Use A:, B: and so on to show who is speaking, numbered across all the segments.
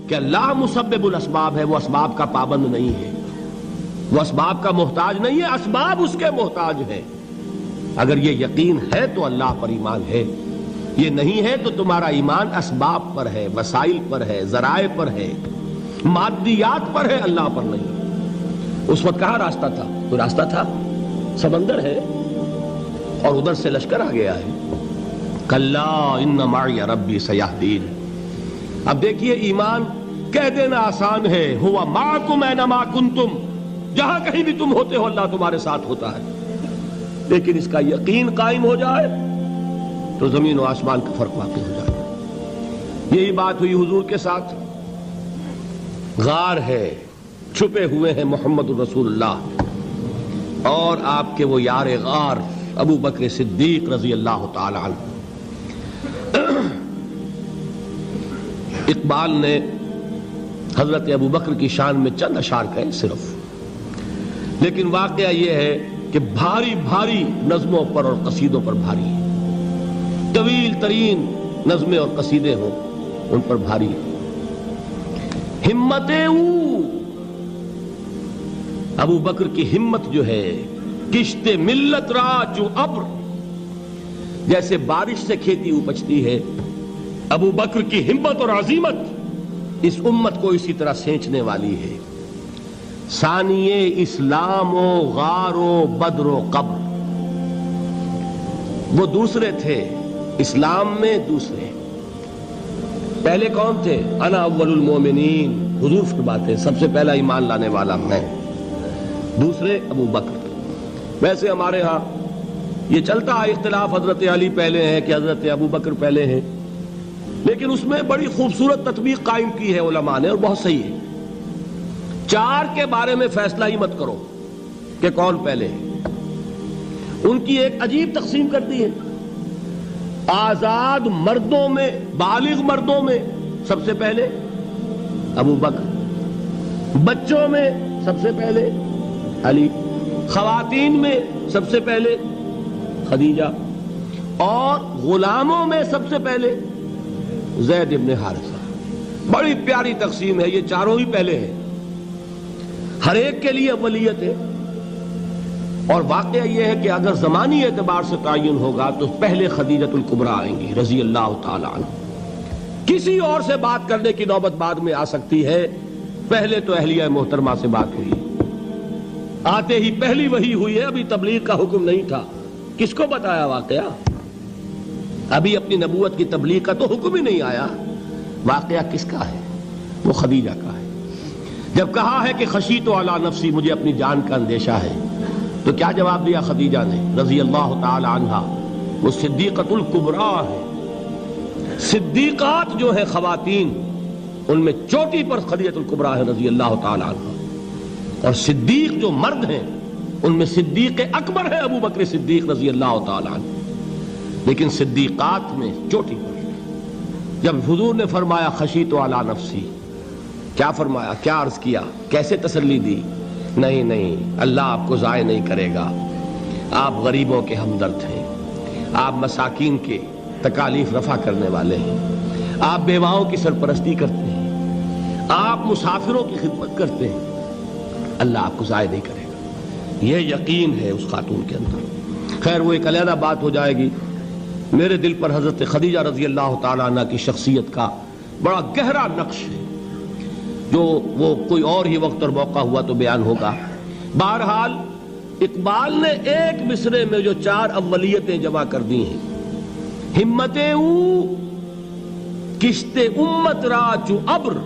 A: کہ اللہ مسبب الاسباب ہے، وہ اسباب کا پابند نہیں ہے، وہ اسباب کا محتاج نہیں ہے، اسباب اس کے محتاج ہے۔ اگر یہ یقین ہے تو اللہ پر ایمان ہے، یہ نہیں ہے تو تمہارا ایمان اسباب پر ہے، وسائل پر ہے، ذرائع پر ہے، مادیات پر ہے، اللہ پر نہیں۔ اس وقت کہاں راستہ تھا؟ کوئی راستہ تھا؟ سمندر ہے اور ادھر سے لشکر آ گیا ہے۔ کلا ان معی ربی سیہدین۔ اب دیکھیے ایمان کہہ دینا آسان ہے، ہوا معکم اینما کنتم، جہاں کہیں بھی تم ہوتے ہو اللہ تمہارے ساتھ ہوتا ہے، لیکن اس کا یقین قائم ہو جائے تو زمین و آسمان کا فرق واقع ہو جائے۔ یہی بات ہوئی حضور کے ساتھ۔ غار ہے، چھپے ہوئے ہیں محمد الرسول اللہ اور آپ کے وہ یار غار ابو بکر صدیق رضی اللہ تعالی عنہ۔ اقبال نے حضرت ابو بکر کی شان میں چند اشعار کہے صرف، لیکن واقعہ یہ ہے کہ بھاری بھاری نظموں پر اور قصیدوں پر بھاری ہے، طویل ترین نظمیں اور قصیدے ہوں ان پر بھاری ہے۔ ہمت ابو بکر کی ہمت جو ہے، کشت ملت را جو ابر، جیسے بارش سے کھیتی اپجتی ہے، ابو بکر کی ہمت اور عزیمت اس امت کو اسی طرح سینچنے والی ہے۔ ثانیے اسلام و غار و بدر و قبر، وہ دوسرے تھے اسلام میں، دوسرے پہلے کون تھے؟ انا اول المومنین، حضور فرماتے ہیں سب سے پہلا ایمان لانے والا میں، دوسرے ابو بکر۔ ویسے ہمارے ہاں یہ چلتا ہے اختلاف، حضرت علی پہلے ہیں کہ حضرت ابو بکر پہلے ہیں، لیکن اس میں بڑی خوبصورت تطبیق قائم کی ہے علماء نے اور بہت صحیح ہے۔ چار کے بارے میں فیصلہ ہی مت کرو کہ کون پہلے ہے، ان کی ایک عجیب تقسیم کر دی ہے۔ آزاد مردوں میں، بالغ مردوں میں سب سے پہلے ابو بکر، بچوں میں سب سے پہلے علی، خواتین میں سب سے پہلے خدیجہ، اور غلاموں میں سب سے پہلے زید ابن حارثہ۔ بڑی پیاری تقسیم ہے، یہ چاروں ہی پہلے ہیں، ہر ایک کے لیے اولیت ہے۔ اور واقعہ یہ ہے کہ اگر زمانی اعتبار سے تعین ہوگا تو پہلے خدیجۃ الکبریٰ آئیں گی رضی اللہ تعالی عنہ، کسی اور سے بات کرنے کی نوبت بعد میں آ سکتی ہے، پہلے تو اہلیہ محترمہ سے بات ہوئی، آتے ہی پہلی وحی ہوئی ہے، ابھی تبلیغ کا حکم نہیں تھا۔ کس کو بتایا واقعہ؟ ابھی اپنی نبوت کی تبلیغ کا تو حکم ہی نہیں آیا۔ واقعہ کس کا ہے؟ وہ خدیجہ کا ہے۔ جب کہا ہے کہ خشیت علی نفسی، مجھے اپنی جان کا اندیشہ ہے، تو کیا جواب دیا خدیجہ نے رضی اللہ تعالی عنہا؟ وہ صدیقۃ الکبریٰ ہے۔ صدیقات جو ہیں خواتین، ان میں چوٹی پر خدیجۃ الکبریٰ ہے رضی اللہ تعالی عنہا، اور صدیق جو مرد ہیں ان میں صدیق اکبر ہے ابو بکر صدیق رضی اللہ تعالی عنہ، لیکن صدیقات میں چوٹی پر۔ جب حضور نے فرمایا خشیت علی نفسی، کیا فرمایا، کیا عرض کیا، کیسے تسلی دی؟ نہیں نہیں، اللہ آپ کو ضائع نہیں کرے گا، آپ غریبوں کے ہمدرد ہیں، آپ مساکین کے تکالیف رفع کرنے والے ہیں، آپ بیواؤں کی سرپرستی کرتے ہیں، آپ مسافروں کی خدمت کرتے ہیں، اللہ آپ کو ضائع نہیں کرے گا۔ یہ یقین ہے اس خاتون کے اندر۔ خیر وہ ایک علیحدہ بات ہو جائے گی۔ میرے دل پر حضرت خدیجہ رضی اللہ تعالیٰ عنہ کی شخصیت کا بڑا گہرا نقش ہے، جو وہ کوئی اور ہی وقت اور موقع ہوا تو بیان ہوگا۔ بہرحال اقبال نے ایک مصرے میں جو چار اولیتیں جمع کر دی ہیں، ہمتیں او کشت امت را چو ابر،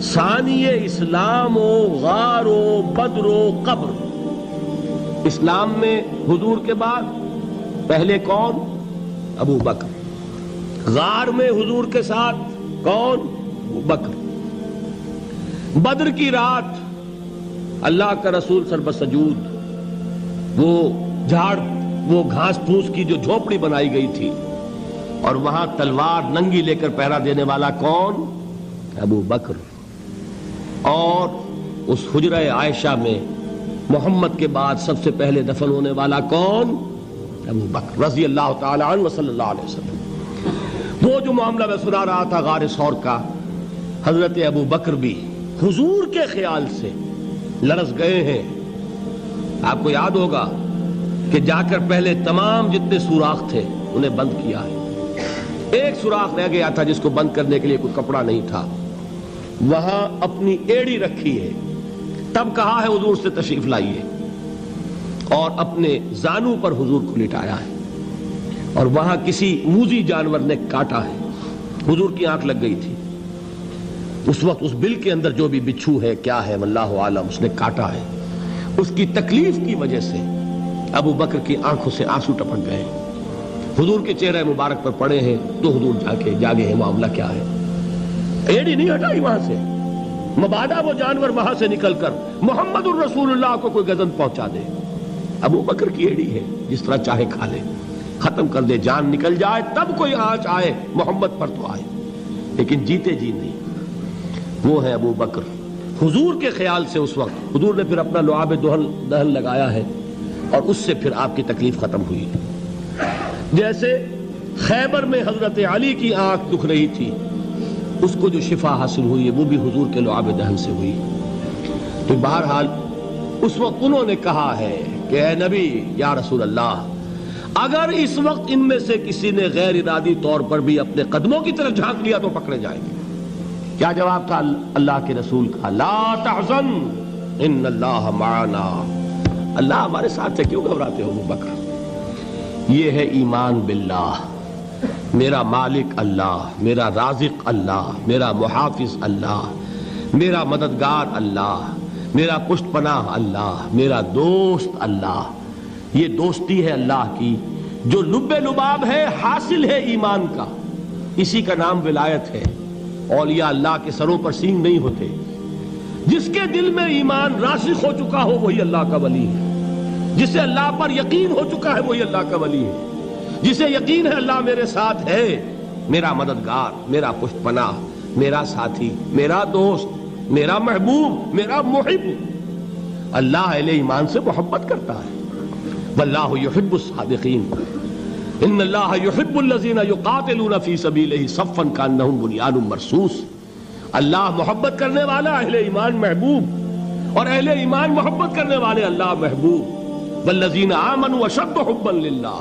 A: ثانی اسلام و غار و بدر و قبر۔ اسلام میں حضور کے بعد پہلے کون؟ ابو بکر۔ غار میں حضور کے ساتھ کون؟ ابو بکر۔ بدر کی رات اللہ کا رسول سر بسجود، وہ گھاس پھوس کی جو جھوپڑی بنائی گئی تھی، اور وہاں تلوار ننگی لے کر پہرا دینے والا کون؟ ابو بکر۔ اور اس حجرہ عائشہ میں محمد کے بعد سب سے پہلے دفن ہونے والا کون؟ ابو بکر رضی اللہ تعالی عنہ صلی اللہ علیہ وسلم۔ وہ جو معاملہ میں سنا رہا تھا غار ثور کا، حضرت ابو بکر بھی حضور کے خیال سے لرز گئے ہیں. آپ کو یاد ہوگا کہ جا کر پہلے تمام جتنے سوراخ تھے انہیں بند کیا ہے. ایک سوراخ رہ گیا تھا جس کو بند کرنے کے لیے کوئی کپڑا نہیں تھا. وہاں اپنی ایڑی رکھی ہے. تب کہا ہے حضور سے تشریف لائیے, اور اپنے زانو پر حضور کو لٹایا ہے. اور وہاں کسی موذی جانور نے کاٹا ہے. حضور کی آنکھ لگ گئی تھی. اس وقت اس بل کے اندر جو بھی بچھو ہے کیا ہے واللہ عالم, اس نے کاٹا ہے. اس کی تکلیف کی وجہ سے ابو بکر کی آنکھوں سے آنسو ٹپک گئے. حضور کے چہرے مبارک پر پڑے ہیں تو حضور جاگے ہیں, معاملہ کیا ہے. ایڑی نہیں ہٹائی وہاں سے, مبادا وہ جانور وہاں سے نکل کر محمد الرسول اللہ کو کوئی گزن پہنچا دے. ابو بکر کی ایڑی ہے, جس طرح چاہے کھا لے, ختم کر دے, جان نکل جائے تب کوئی آنچ آئے محمد پر تو آئے, لیکن جیتے جی نہیں. وہ ہے ابو بکر حضور کے خیال سے. اس وقت حضور نے پھر اپنا لعاب دہن لگایا ہے اور اس سے پھر آپ کی تکلیف ختم ہوئی. جیسے خیبر میں حضرت علی کی آنکھ دکھ رہی تھی, اس کو جو شفا حاصل ہوئی ہے وہ بھی حضور کے لعاب دہن سے ہوئی. تو بہرحال اس وقت انہوں نے کہا ہے کہ اے نبی یا رسول اللہ, اگر اس وقت ان میں سے کسی نے غیر ارادی طور پر بھی اپنے قدموں کی طرف جھانک لیا تو پکڑے جائیں گے. کیا جواب تھا اللہ کے رسول کا؟ لا تحزن ان اللہ معنا. اللہ ہمارے ساتھ ہے, کیوں گھبراتے ہو ابو بکر. یہ ہے ایمان باللہ, میرا مالک اللہ, میرا رازق اللہ, میرا محافظ اللہ, میرا مددگار اللہ, میرا پشت پناہ اللہ, میرا دوست اللہ. یہ دوستی ہے اللہ کی جو لب لباب ہے, حاصل ہے ایمان کا. اسی کا نام ولایت ہے. اولیاء اللہ کے سروں پر سینگ نہیں ہوتے. جس کے دل میں ایمان راسخ ہو چکا ہو وہی اللہ کا ولی ہے. جسے اللہ پر یقین ہو چکا ہے وہی اللہ کا ولی ہے. جسے یقین ہے اللہ میرے ساتھ ہے, میرا مددگار, میرا پشت پناہ, میرا ساتھی, میرا دوست, میرا محبوب, میرا محب. اللہ اہل ایمان سے محبت کرتا ہے. واللہ یحب الصادقین. ان اللہ یحب الذین یقاتلون فی سبیلہ صفا کانہم بنیان مرصوص. اللہ محبت کرنے والا, اہل ایمان محبوب, اور اہل ایمان محبت کرنے والے اللہ محبوب. والذین آمنوا اشد حبا للہ.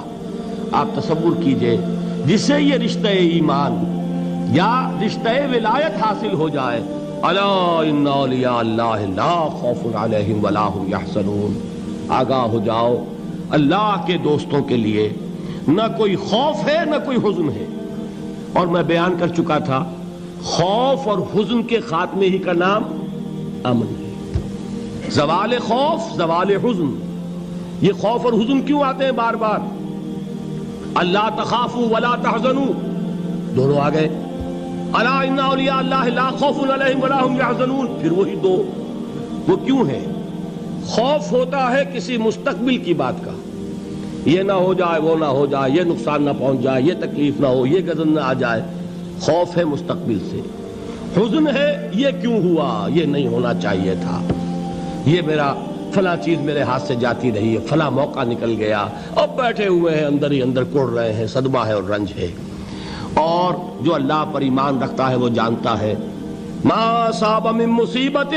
A: آپ تصور کیجئے جسے یہ رشتہ ایمان یا رشتہ ولایت حاصل ہو جائے, الا ان اولیاء اللہ لا خوف علیہم ولا هم یحزنون. آگاہ ہو جاؤ, اللہ کے دوستوں کے لیے نہ کوئی خوف ہے نہ کوئی حزن ہے. اور میں بیان کر چکا تھا, خوف اور حزن کے خاتمے ہی کا نام امن ہے. زوال خوف, زوال حزن. یہ خوف اور حزن کیوں آتے ہیں بار بار؟ اللہ تخافوا ولا تحزنوا, دونوں آ گئے. الا ان اولیاء اللہ لا خوف علیہم ولا هم یحزنون, پھر وہی دو. وہ کیوں ہے؟ خوف ہوتا ہے کسی مستقبل کی بات کا, یہ نہ ہو جائے, وہ نہ ہو جائے, یہ نقصان نہ پہنچ جائے, یہ تکلیف نہ ہو, یہ غضب نہ آ جائے. خوف ہے مستقبل سے. حزن ہے یہ کیوں ہوا, یہ نہیں ہونا چاہیے تھا, یہ میرا فلاں چیز میرے ہاتھ سے جاتی رہی ہے, فلاں موقع نکل گیا, اب بیٹھے ہوئے ہیں اندر ہی اندر کڑ رہے ہیں, صدمہ ہے اور رنج ہے. اور جو اللہ پر ایمان رکھتا ہے وہ جانتا ہے ما اصاب من مصیبت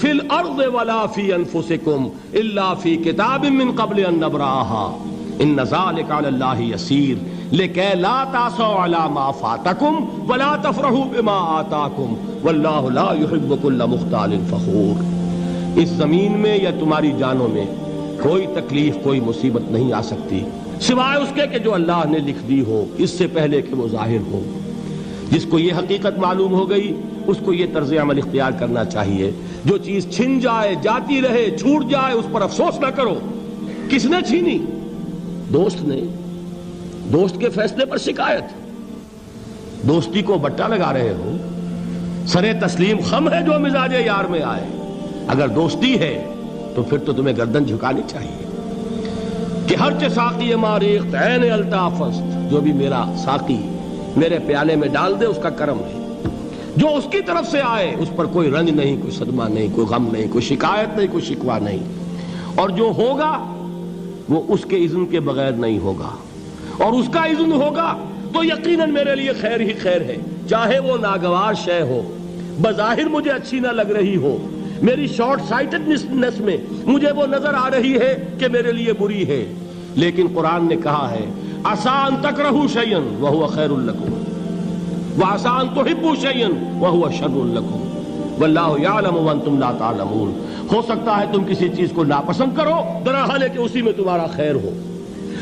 A: فی الارض ولا فی انفسکم الا فی کتاب من قبل ان نبرأها ان ذلک علی اللہ یسیر لکی لا تعصوا علی ما فاتکم ولا تفرحوا بما آتاکم واللہ لا يحب كل مختال فخور. اس زمین میں یا تمہاری جانوں میں کوئی تکلیف, کوئی مصیبت نہیں آ سکتی سوائے اس کے کہ جو اللہ نے لکھ دی ہو, اس سے پہلے کہ وہ ظاہر ہو. جس کو یہ حقیقت معلوم ہو گئی اس کو یہ طرز عمل اختیار کرنا چاہیے. جو چیز چھن جائے, جاتی رہے, چھوٹ جائے, اس پر افسوس نہ کرو. کس نے چھینی؟ دوست نے. دوست کے فیصلے پر شکایت. دوستی کو بٹا لگا رہے ہو, سرے تسلیم خم ہے جو مزاج یار میں آئے. اگر دوستی ہے تو پھر تو تمہیں گردن جھکانی چاہیے کہ ہر چہ ساقی ماریخت عین الطافست, جو بھی میرا ساقی میرے پیالے میں ڈال دے اس کا کرم ہے. جو اس کی طرف سے آئے اس پر کوئی رنج نہیں, کوئی صدمہ نہیں, کوئی غم نہیں, کوئی شکایت نہیں, کوئی شکوہ نہیں. اور جو ہوگا وہ اس کے اذن کے بغیر نہیں ہوگا, اور اس کا اذن ہوگا تو یقیناً میرے لیے خیر ہی خیر ہے, چاہے وہ ناگوار شے ہو, بظاہر مجھے اچھی نہ لگ رہی ہو، میری شارٹ سائٹڈنس میں مجھے وہ نظر آ رہی ہے کہ میرے لیے بری ہے، لیکن قرآن نے کہا ہے عسیٰ ان تکرہوا شیئا وہو خیر لکم وعسیٰ ان تحبوا شیئا وہو شر لکم واللہ یعلم وانتم لا تعلمون۔ ہو سکتا ہے تم کسی چیز کو ناپسند کرو درحال ہے کہ اسی میں تمہارا خیر ہو،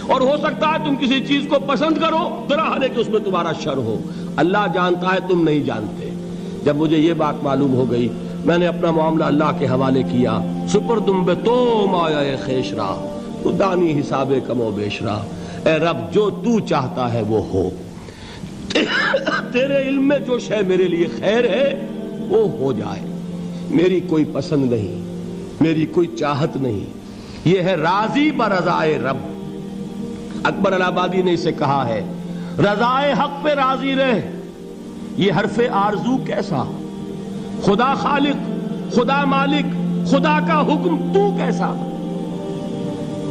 A: اور ہو سکتا ہے تم کسی چیز کو پسند کرو درحال ہے کہ اس میں تمہارا شر ہو۔ اللہ جانتا ہے، تم نہیں جانتے۔ جب مجھے یہ بات معلوم ہو گئی، میں نے اپنا معاملہ اللہ کے حوالے کیا۔ سپردم بے تو مایا خیش را تو دانی حساب کم و بیش را، اے رب جو تو چاہتا ہے وہ ہو، تیرے علم میں جو شے میرے لیے خیر ہے وہ ہو جائے، میری کوئی پسند نہیں، میری کوئی چاہت نہیں، یہ ہے راضی برضائے رب۔ اکبر الہآبادی نے اسے کہا ہے رضائے حق پہ راضی رہ، یہ حرف آرزو کیسا، خدا خالق، خدا مالک، خدا کا حکم تو کیسا۔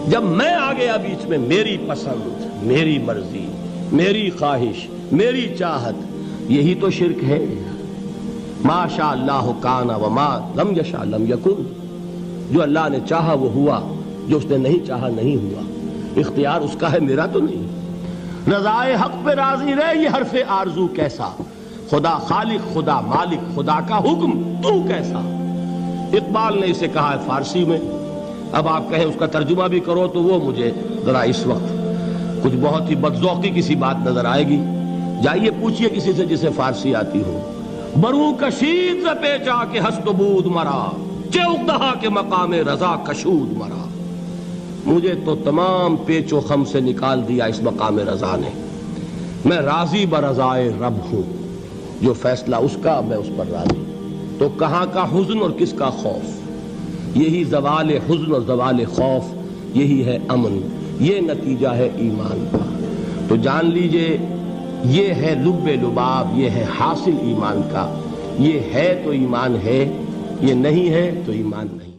A: جب میں آ گیا بیچ میں، میری پسند، میری مرضی، میری خواہش، میری چاہت، یہی تو شرک ہے۔ ما شاء اللہ کان وما لم یشاء لم یکن، جو اللہ نے چاہا وہ ہوا، جو اس نے نہیں چاہا نہیں ہوا، اختیار اس کا ہے، میرا تو نہیں۔ رضائے حق پہ راضی رہے، یہ حرف آرزو کیسا، خدا خالق، خدا مالک، خدا کا حکم تو کیسا۔ اقبال نے اسے کہا ہے فارسی میں، اب آپ کہیں اس کا ترجمہ بھی کرو تو وہ مجھے ذرا اس وقت کچھ بہت ہی بدذوقی کسی بات نظر آئے گی۔ جائیے پوچھئے کسی سے جسے فارسی آتی ہو۔ برو کشید ز پیچا کے ہست و بود مرا، چوک دہا کے مقام رضا کشود مرا۔ مجھے تو تمام پیچ و خم سے نکال دیا اس مقام رضا نے، میں راضی برضائے رب ہوں، جو فیصلہ اس کا میں اس پر راضی۔ تو کہاں کا حزن اور کس کا خوف، یہی زوال حزن اور زوال خوف، یہی ہے امن، یہ نتیجہ ہے ایمان کا۔ تو جان لیجئے یہ ہے لب لباب، یہ ہے حاصل ایمان کا، یہ ہے تو ایمان ہے، یہ نہیں ہے تو ایمان نہیں۔